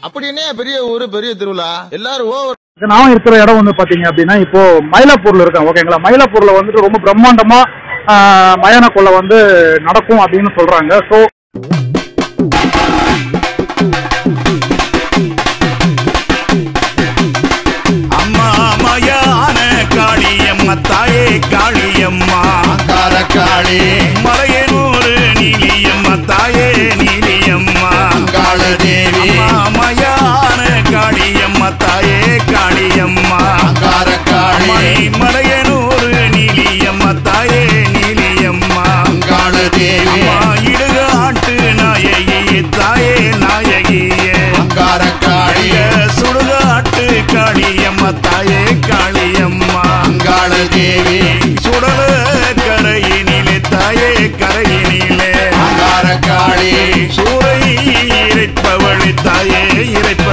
அப்படின்னே பெரிய ஊரு பெரிய திருவிழா எல்லாரும் ஓவர். நான் இருக்கிற இடம் வந்து பாத்தீங்க அப்படின்னா இப்போ மயிலாப்பூர்ல இருக்கேன். ஓகேங்களா, மயிலாப்பூர்ல வந்துட்டு ரொம்ப பிரம்மாண்டமா மயான கொள்ளை வந்து நடக்கும் அப்படின்னு சொல்றாங்க. ஸோ தாயே காளியம்மா காரக்காளி மலையனூர் நீலியம்மா தாயே நீலியம்மா காளதேவி மயான காளியம்மா தாயே காளியம்மா காரக்காளி மலையனூர் நீலியம்மா தாயே நீலியம்மா காளதேவி இடுகாட்டு நாயகி தாயே நாயகியே காரக்காளி சுடுகாட்டு காளியம்மா தாயே காளியம்மா தேவி சுடல கரையினிலே தாயே கரையினிலே காரக்காளி சூறை இறைப்பவளி தாயே இறைப்ப